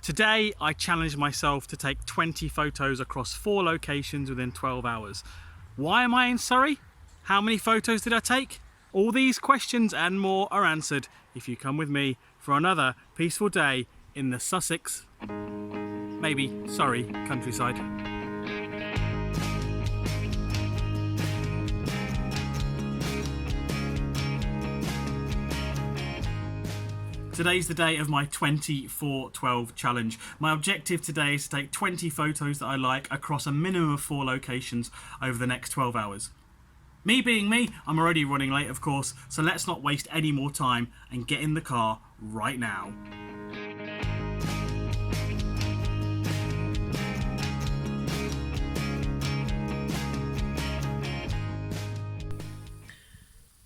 Today I challenged myself to take 20 photos across 4 locations within 12 hours. Why am I in Surrey? How many photos did I take? All these questions and more are answered if you come with me for another peaceful day in the Sussex, maybe Surrey countryside. Today's the day of my 24-12 challenge. My objective today is to take 20 photos that I like across a minimum of 4 locations over the next 12 hours. Me being me, I'm already running late of course, so let's not waste any more time and get in the car right now.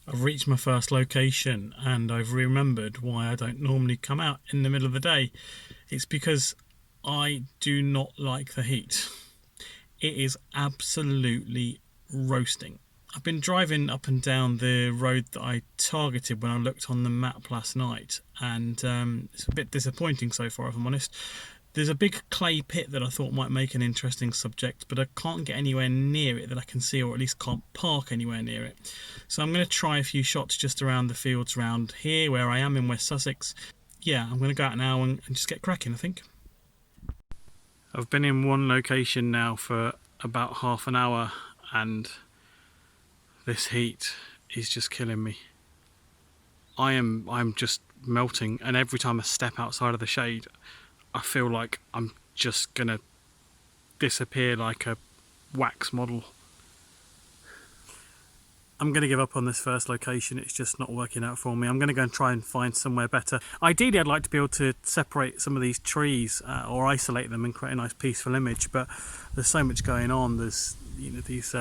I've reached my first location and I've remembered why I don't normally come out in the middle of the day. It's because I do not like the heat. It is absolutely roasting. I've been driving up and down the road that I targeted when I looked on the map last night, and it's a bit disappointing so far if I'm honest. There's a big clay pit that I thought might make an interesting subject, but I can't get anywhere near it that I can see, or at least can't park anywhere near it. So I'm going to try a few shots just around the fields around here where I am in West Sussex. Yeah, I'm going to go out now and just get cracking, I think. I've been in one location now for about half an hour and this heat is just killing me. I'm just melting, and every time I step outside of the shade I feel like I'm just gonna disappear like a wax model. I'm gonna give up on this first location, it's just not working out for me. I'm gonna go and try and find somewhere better. Ideally I'd like to be able to separate some of these trees or isolate them and create a nice peaceful image, but there's so much going on. There's these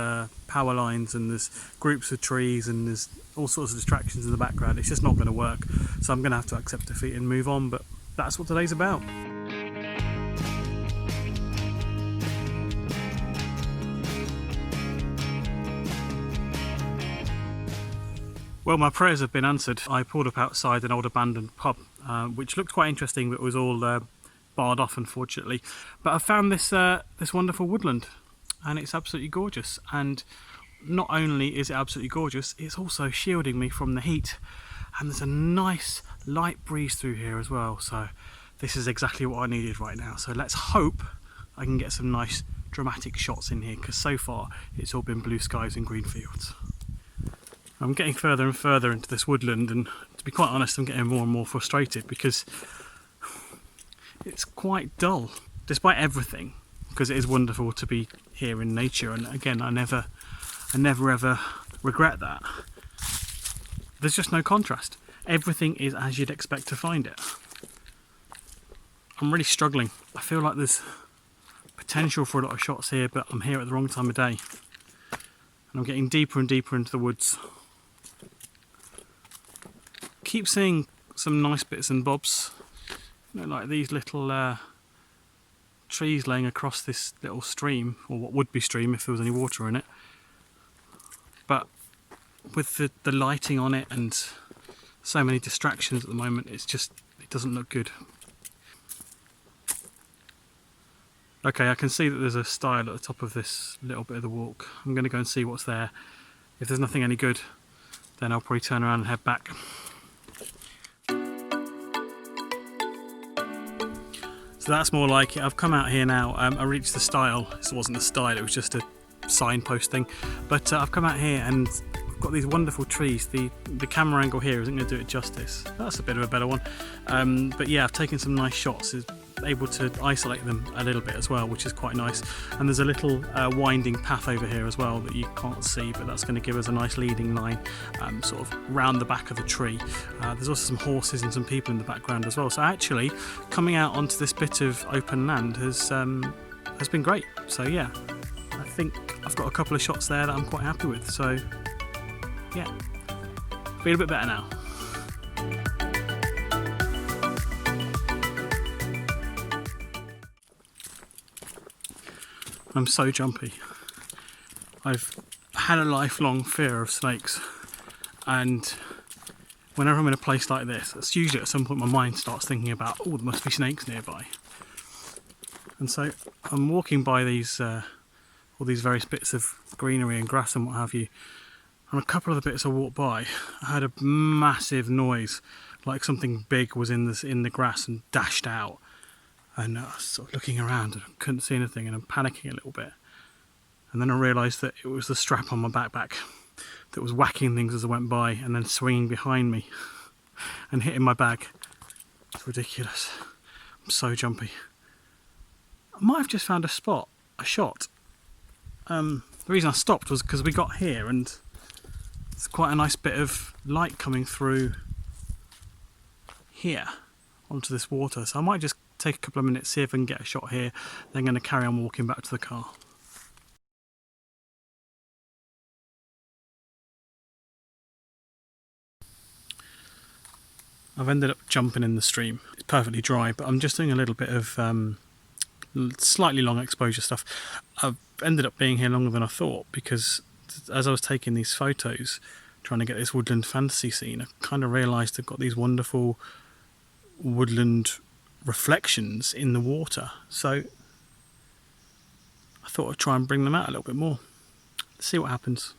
power lines, and there's groups of trees, and there's all sorts of distractions in the background. It's just not going to work, so I'm gonna have to accept defeat and move on, but that's what today's about. Well, my prayers have been answered. I pulled up outside an old abandoned pub, which looked quite interesting, but was all barred off, unfortunately. But I found this wonderful woodland, and it's absolutely gorgeous. And not only is it absolutely gorgeous, it's also shielding me from the heat. And there's a nice light breeze through here as well. So this is exactly what I needed right now. So let's hope I can get some nice dramatic shots in here, because so far it's all been blue skies and green fields. I'm getting further and further into this woodland, and to be quite honest I'm getting more and more frustrated because it's quite dull despite everything, because it is wonderful to be here in nature, and again I never ever regret that. There's just no contrast. Everything is as you'd expect to find it. I'm really struggling. I feel like there's potential for a lot of shots here, but I'm here at the wrong time of day and I'm getting deeper and deeper into the woods. Keep seeing some nice bits and bobs, like these little trees laying across this little stream, or what would be stream if there was any water in it, but with the lighting on it and so many distractions at the moment, it doesn't look good. Okay, I can see that there's a stile at the top of this little bit of the walk. I'm going to go and see what's there. If there's nothing any good, then I'll probably turn around and head back. So that's more like it. I've come out here now. I reached the stile. This wasn't a stile, it was just a signpost thing. But I've come out here and I've got these wonderful trees. The camera angle here isn't going to do it justice. That's a bit of a better one. But yeah, I've taken some nice shots. Able to isolate them a little bit as well, which is quite nice. And there's a little winding path over here as well that you can't see, but that's going to give us a nice leading line sort of round the back of the tree. There's also some horses and some people in the background as well, so actually coming out onto this bit of open land has been great. So yeah, I think I've got a couple of shots there that I'm quite happy with, so yeah, feel a bit better now. I'm so jumpy. I've had a lifelong fear of snakes, and whenever I'm in a place like this, it's usually at some point my mind starts thinking about, oh, there must be snakes nearby. And so I'm walking by these all these various bits of greenery and grass and what have you. And a couple of the bits I walked by, I heard a massive noise, like something big was in the grass and dashed out. And I was sort of looking around and couldn't see anything, and I'm panicking a little bit. And then I realised that it was the strap on my backpack that was whacking things as I went by and then swinging behind me and hitting my bag. It's ridiculous. I'm so jumpy. I might have just found a shot. The reason I stopped was because we got here and it's quite a nice bit of light coming through here onto this water. So I might just take a couple of minutes, see if I can get a shot here. Then I'm going to carry on walking back to the car. I've ended up jumping in the stream. It's perfectly dry, but I'm just doing a little bit of slightly long exposure stuff. I've ended up being here longer than I thought because as I was taking these photos, trying to get this woodland fantasy scene, I kind of realised I've got these wonderful woodland reflections in the water. So I thought I'd try and bring them out a little bit more. Let's see what happens.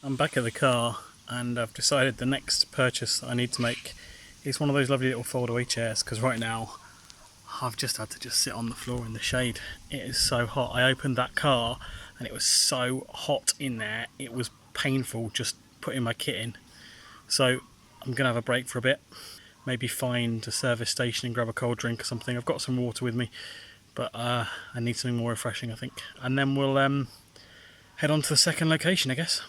I'm back at the car and I've decided the next purchase I need to make is one of those lovely little foldaway chairs, because right now I've just had to sit on the floor in the shade. It is so hot. I opened that car and it was so hot in there, it was painful just putting my kit in. So I'm going to have a break for a bit, maybe find a service station and grab a cold drink or something. I've got some water with me, but I need something more refreshing, I think. And then we'll head on to the second location, I guess.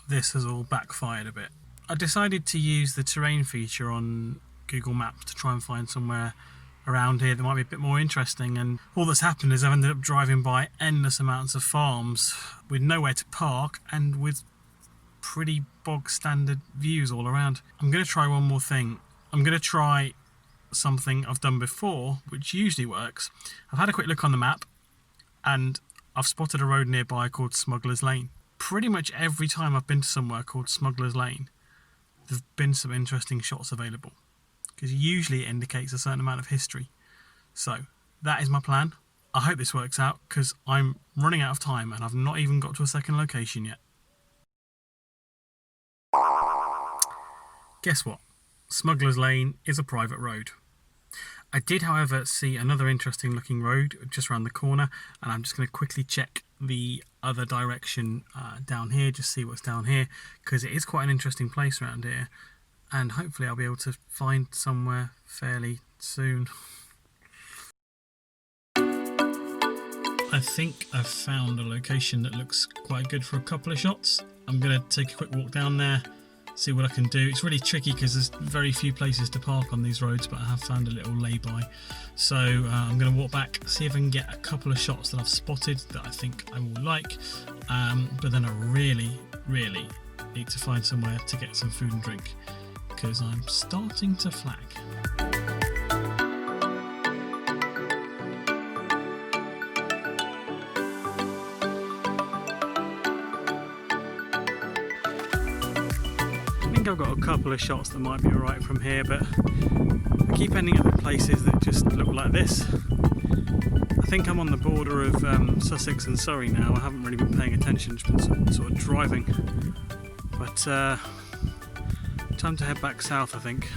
This has all backfired a bit. I decided to use the terrain feature on Google Maps to try and find somewhere around here that might be a bit more interesting, and all that's happened is I've ended up driving by endless amounts of farms with nowhere to park and with pretty bog standard views all around. I'm going to try one more thing. I'm going to try something I've done before, which usually works. I've had a quick look on the map and I've spotted a road nearby called Smuggler's Lane. Pretty much every time I've been to somewhere called Smuggler's Lane, there've been some interesting shots available, because usually it indicates a certain amount of history. So that is my plan. I hope this works out, because I'm running out of time and I've not even got to a second location yet. Guess what? Smuggler's Lane is a private road. I did, however, see another interesting looking road just around the corner, and I'm just going to quickly check the other direction down here, just see what's down here, because it is quite an interesting place around here, and hopefully I'll be able to find somewhere fairly soon. I think I've found a location that looks quite good for a couple of shots. I'm going to take a quick walk down there, see what I can do. It's really tricky because there's very few places to park on these roads, but I have found a little lay-by. So I'm going to walk back, see if I can get a couple of shots that I've spotted that I think I will like, but then I really need to find somewhere to get some food and drink, because I'm starting to flag. I've got a couple of shots that might be alright from here, but I keep ending up at places that just look like this. I think I'm on the border of Sussex and Surrey now. I haven't really been paying attention, just been sort of driving. But time to head back south, I think.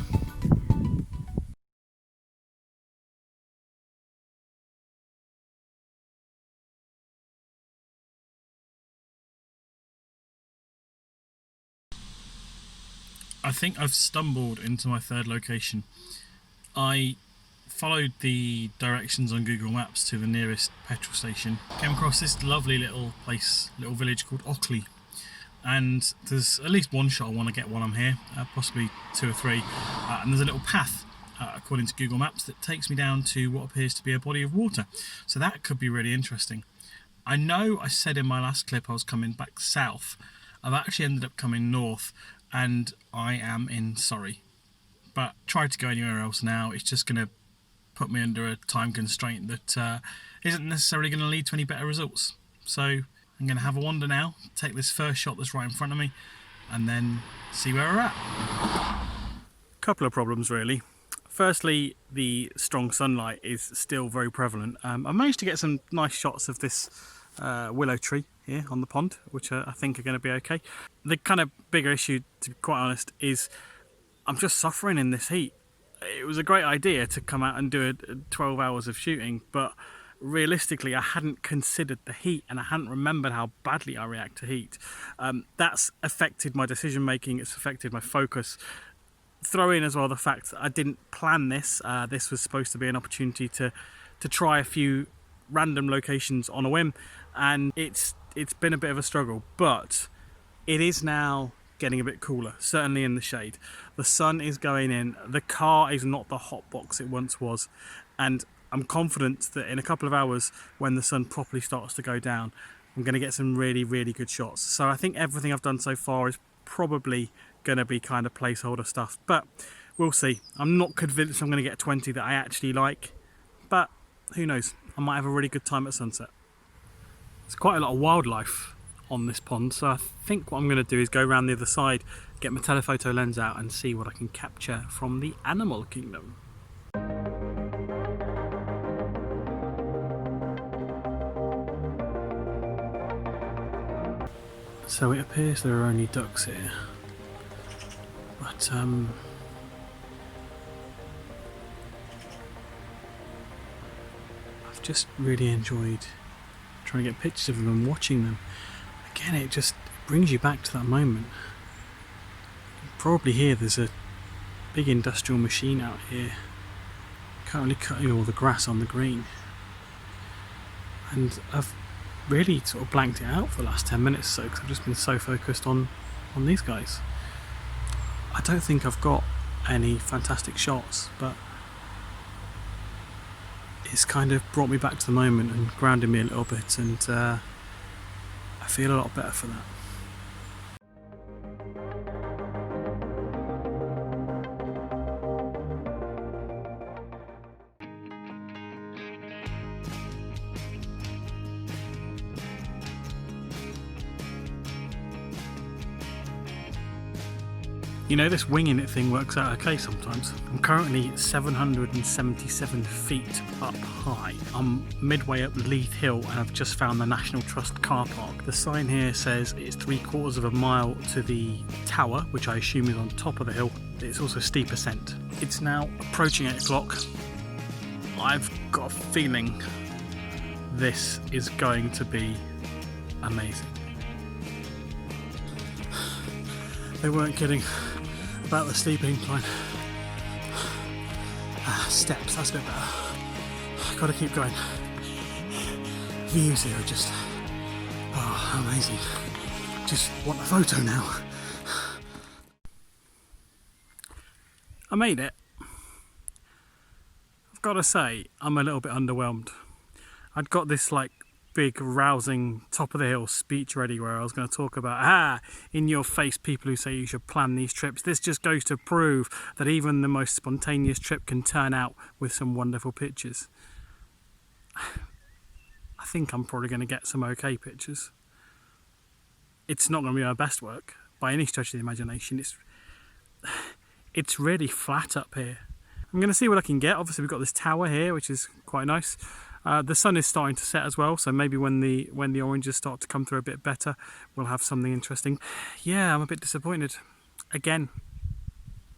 I think I've stumbled into my third location. I followed the directions on Google Maps to the nearest petrol station, came across this lovely little place, little village called Ockley, and there's at least one shot I want to get while I'm here, possibly two or three, and there's a little path according to Google Maps that takes me down to what appears to be a body of water, so that could be really interesting. I know I said in my last clip I was coming back south. I've actually ended up coming north, and I am in Surrey, but try to go anywhere else now, it's just going to put me under a time constraint that isn't necessarily going to lead to any better results. So I'm going to have a wander now, take this first shot that's right in front of me, and then see where we're at. Couple of problems really. Firstly, the strong sunlight is still very prevalent. I managed to get some nice shots of this willow tree here on the pond, which I think are going to be okay. The kind of bigger issue, to be quite honest, is I'm just suffering in this heat. It was a great idea to come out and do 12 hours of shooting, but realistically I hadn't considered the heat, and I hadn't remembered how badly I react to heat. That's affected my decision making, it's affected my focus. Throw in as well the fact that I didn't plan this. This was supposed to be an opportunity to try a few random locations on a whim, and it's been a bit of a struggle, but it is now getting a bit cooler, certainly in the shade. The sun is going in, the car is not the hot box it once was, and I'm confident that in a couple of hours when the sun properly starts to go down, I'm going to get some really, really good shots. So I think everything I've done so far is probably going to be kind of placeholder stuff, but we'll see. I'm not convinced I'm going to get 20 that I actually like, but who knows, I might have a really good time at sunset. There's quite a lot of wildlife on this pond, so I think what I'm going to do is go around the other side, get my telephoto lens out and see what I can capture from the animal kingdom. So it appears there are only ducks here, but I've just really enjoyed trying to get pictures of them and watching them. Again, it just brings you back to that moment. You can probably hear there's a big industrial machine out here currently cutting all the grass on the green, and I've really sort of blanked it out for the last 10 minutes or so because I've just been so focused on these guys. I don't think I've got any fantastic shots, but it's kind of brought me back to the moment and grounded me a little bit, and I feel a lot better for that. You know, this winging it thing works out okay sometimes. I'm currently 777 feet up high. I'm midway up Leith Hill and I've just found the National Trust car park. The sign here says it's 3/4 of a mile to the tower, which I assume is on top of the hill. It's also steep ascent. It's now approaching 8 o'clock. I've got a feeling this is going to be amazing. They weren't kidding about the steep incline. Steps, that's a bit better. I've got to keep going. Views here are just, oh, amazing. Just want a photo now. I made it. I've got to say, I'm a little bit underwhelmed. I'd got this like big rousing top of the hill speech ready where I was going to talk about in your face people who say you should plan these trips. This just goes to prove that even the most spontaneous trip can turn out with some wonderful pictures. I think I'm probably going to get some okay pictures. It's not going to be my best work by any stretch of the imagination. It's really flat up here. I'm going to see what I can get. Obviously we've got this tower here which is quite nice. The sun is starting to set as well, so maybe when the oranges start to come through a bit better, we'll have something interesting. Yeah, I'm a bit disappointed. Again,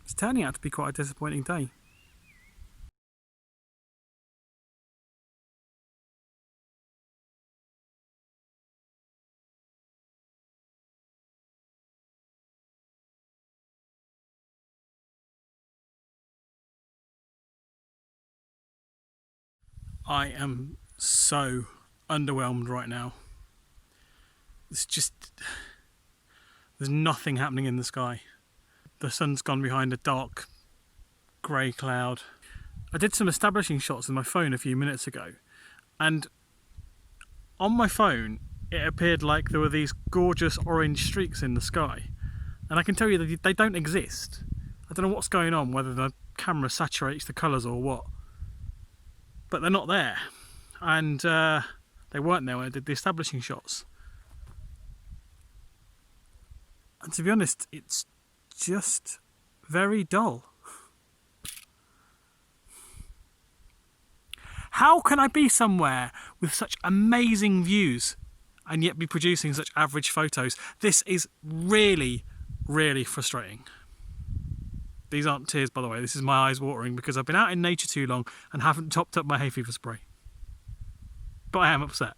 it's turning out to be quite a disappointing day. I am so underwhelmed right now. There's nothing happening in the sky. The sun's gone behind a dark grey cloud. I did some establishing shots with my phone a few minutes ago, and on my phone it appeared like there were these gorgeous orange streaks in the sky, and I can tell you that they don't exist. I don't know what's going on, whether the camera saturates the colours or what. but they're not there. And they weren't there when I did the establishing shots. And to be honest, it's just very dull. How can I be somewhere with such amazing views and yet be producing such average photos? This is really, really frustrating. These aren't tears, by the way. This is my eyes watering because I've been out in nature too long and haven't topped up my hay fever spray. But I am upset.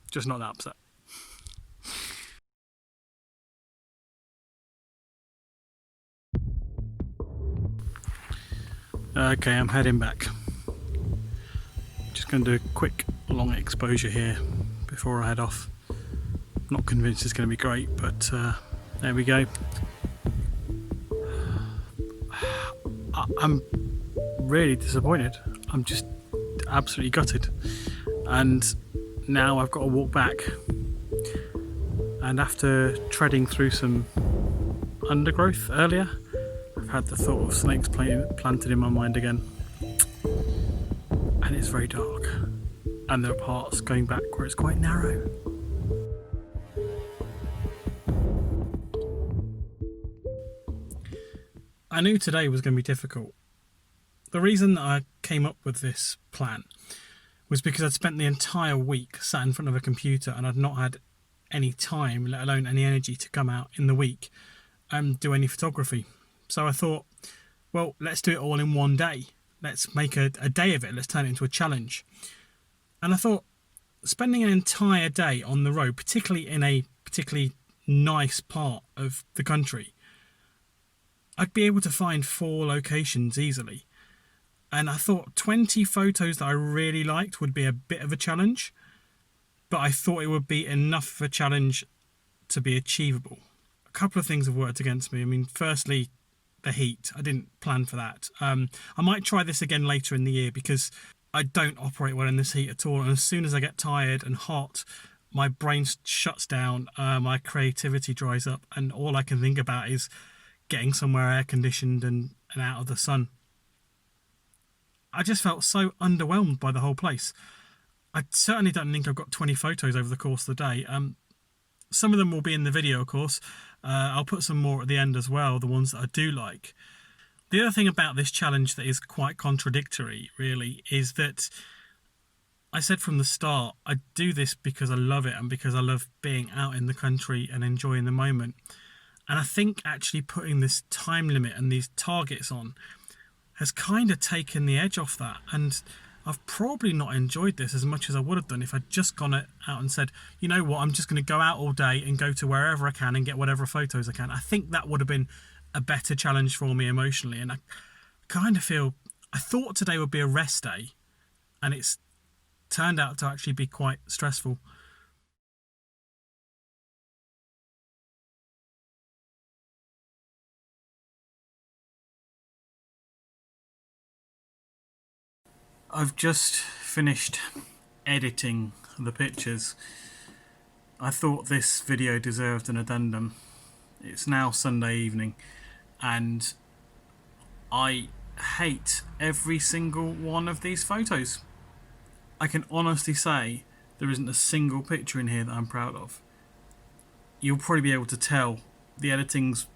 Just not that upset. Okay, I'm heading back. Just going to do a quick long exposure here before I head off. Not convinced it's going to be great, but there we go. I'm really disappointed. I'm just absolutely gutted. And now I've got to walk back. And after treading through some undergrowth earlier, I've had the thought of snakes planted in my mind again. And it's very dark. And there are parts going back where it's quite narrow. I knew today was going to be difficult. The reason that I came up with this plan was because I'd spent the entire week sat in front of a computer and I'd not had any time, let alone any energy, to come out in the week and do any photography. So I thought, well, let's do it all in one day. Let's make a day of it. Let's turn it into a challenge. And I thought, spending an entire day on the road, particularly in a particularly nice part of the country, I'd be able to find 4 locations easily. And I thought 20 photos that I really liked would be a bit of a challenge, but I thought it would be enough of a challenge to be achievable. A couple of things have worked against me. I mean, firstly, the heat. I didn't plan for that. I might try this again later in the year because I don't operate well in this heat at all. And as soon as I get tired and hot, my brain shuts down, my creativity dries up, and all I can think about is getting somewhere air conditioned and out of the sun. I just felt so underwhelmed by the whole place. I certainly don't think I've got 20 photos over the course of the day. Some of them will be in the video, of course. I'll put some more at the end as well, the ones that I do like. The other thing about this challenge that is quite contradictory, really, is that I said from the start, I do this because I love it and because I love being out in the country and enjoying the moment. And I think actually putting this time limit and these targets on has kind of taken the edge off that. And I've probably not enjoyed this as much as I would have done if I'd just gone out and said, you know what, I'm just going to go out all day and go to wherever I can and get whatever photos I can. I think that would have been a better challenge for me emotionally. And I kind of feel, I thought today would be a rest day, and it's turned out to actually be quite stressful. I've just finished editing the pictures. I thought this video deserved an addendum. It's now Sunday evening and I hate every single one of these photos. I can honestly say there isn't a single picture in here that I'm proud of. You'll probably be able to tell the editing's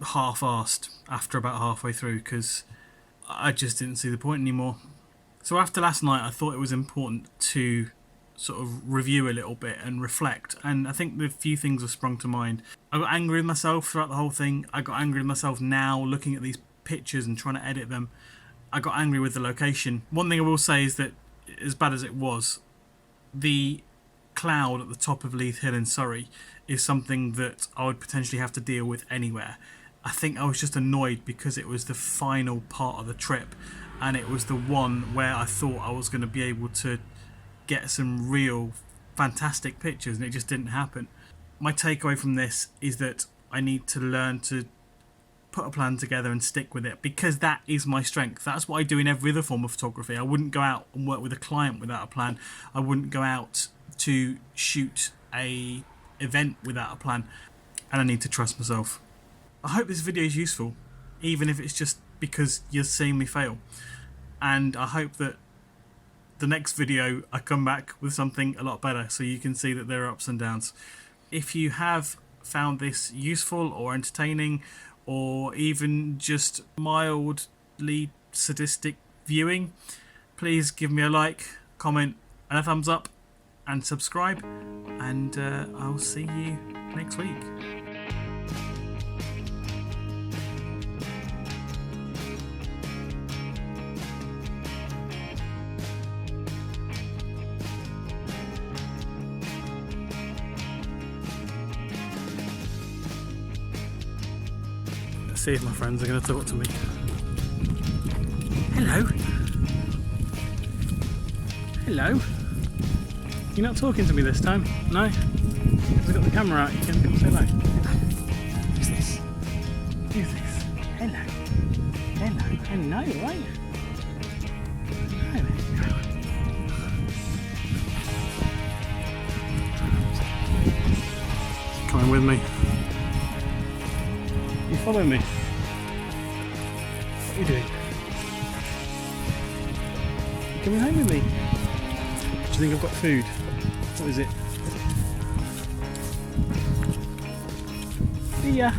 half-arsed after about halfway through because I just didn't see the point anymore. So after last night, I thought it was important to sort of review a little bit and reflect. And I think the few things have sprung to mind. I got angry with myself throughout the whole thing. I got angry with myself now looking at these pictures and trying to edit them. I got angry with the location. One thing I will say is that, as bad as it was, the cloud at the top of Leith Hill in Surrey is something that I would potentially have to deal with anywhere. I think I was just annoyed because it was the final part of the trip. And it was the one where I thought I was going to be able to get some real fantastic pictures, and it just didn't happen. My takeaway from this is that I need to learn to put a plan together and stick with it, because that is my strength. That's what I do in every other form of photography. I wouldn't go out and work with a client without a plan. I wouldn't go out to shoot a event without a plan, and I need to trust myself. I hope this video is useful, even if it's just because you're seeing me fail. And I hope that the next video I come back with something a lot better, so you can see that there are ups and downs. If you have found this useful or entertaining, or even just mildly sadistic viewing, please give me a like, comment, and a thumbs up, and subscribe, and I'll see you next week. Let's see if my friends are going to talk to me. Hello. Hello. You're not talking to me this time? No? Because I've got the camera out, you can come say hello. Who's this? Who's this? Hello. Hello. Hello, right? Hello. Coming with me. You following me? What are you doing? You coming home with me? Do you think I've got food? What is it? See ya!